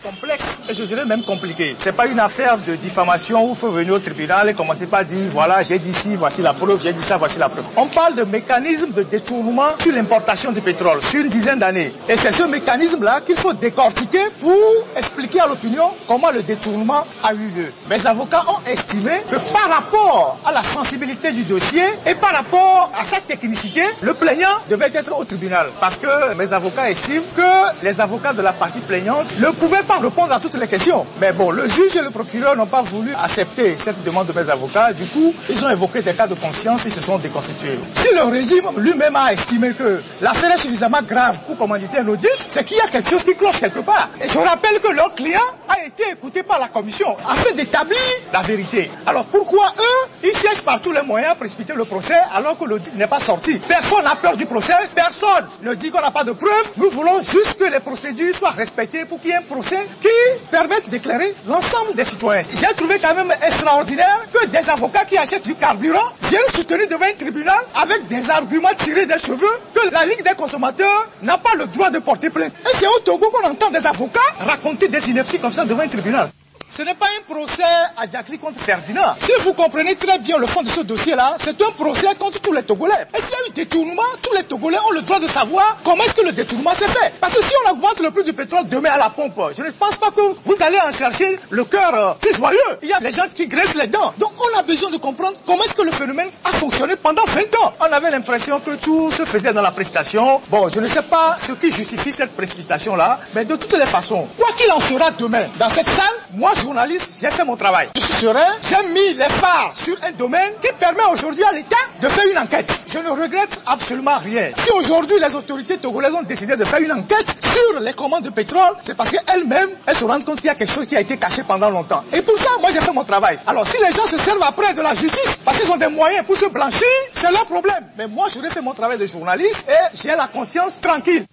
complexe et je dirais même compliqué. C'est pas une affaire de diffamation où il faut venir au tribunal et commencer par dire voilà, j'ai dit ci, voici la preuve, j'ai dit ça, voici la preuve. On parle de mécanisme de détournement sur l'importation du pétrole sur une dizaine d'années. Et c'est ce mécanisme-là qu'il faut décortiquer pour expliquer à l'opinion comment le détournement a eu lieu. Mes avocats ont estimé que par rapport à la sensibilité du dossier et par rapport à sa technicité, le plaignant devait être au tribunal. Parce que mes avocats estiment que les avocats de la partie plaignante ne pouvaient pas répondre à toutes les questions. Mais bon, le juge et le procureur n'ont pas voulu accepter cette demande de mes avocats. Du coup, ils ont évoqué des cas de conscience et se sont déconstitués. Si le régime lui-même a estimé que l'affaire est suffisamment grave pour commanditer un audit, c'est qu'il y a quelque chose qui cloche quelque part. Et je rappelle que leur client a été écouté par la commission afin d'établir la vérité. Alors pourquoi eux, ils cherchent par tous les moyens à précipiter le procès alors que l'audit n'est pas sorti? Personne n'a peur du procès, personne ne dit qu'on n'a pas de preuves. Nous voulons juste que les procédures soient respectées pour qu'il y ait un procès qui permette d'éclairer l'ensemble des citoyens. J'ai trouvé quand même extraordinaire que des avocats qui achètent du carburant viennent soutenir devant un tribunal avec des arguments tirés des cheveux que la Ligue des consommateurs n'a pas le droit de porter plainte. Et c'est au Togo qu'on entend des avocats raconter des inepties comme ça devant un tribunal. Ce n'est pas un procès à Djakli contre Ferdinand. Si vous comprenez très bien le fond de ce dossier-là, c'est un procès contre tous les Togolais. Et s'il y a eu détournement, tous les Togolais ont le droit de savoir comment est-ce que le détournement s'est fait. Parce que si on augmente le prix du pétrole demain à la pompe, je ne pense pas que vous allez en chercher le cœur plus joyeux. Il y a des gens qui graissent les dents. Donc on a besoin de comprendre comment est-ce que le phénomène a fonctionné pendant 20 ans. On avait l'impression que tout se faisait dans la précipitation. Bon, je ne sais pas ce qui justifie cette précipitation-là, mais de toutes les façons, quoi qu'il en sera demain, dans cette salle, moi, journaliste, j'ai fait mon travail. Je suis serein, j'ai mis les phares sur un domaine qui permet aujourd'hui à l'État de faire une enquête. Je ne regrette absolument rien. Si aujourd'hui les autorités togolaises ont décidé de faire une enquête sur les commandes de pétrole, c'est parce qu'elles-mêmes, elles se rendent compte qu'il y a quelque chose qui a été caché pendant longtemps. Et pour ça, moi j'ai fait mon travail. Alors si les gens se servent après de la justice, parce qu'ils ont des moyens pour se blanchir, c'est leur problème. Mais moi, j'aurais fait mon travail de journaliste et j'ai la conscience tranquille.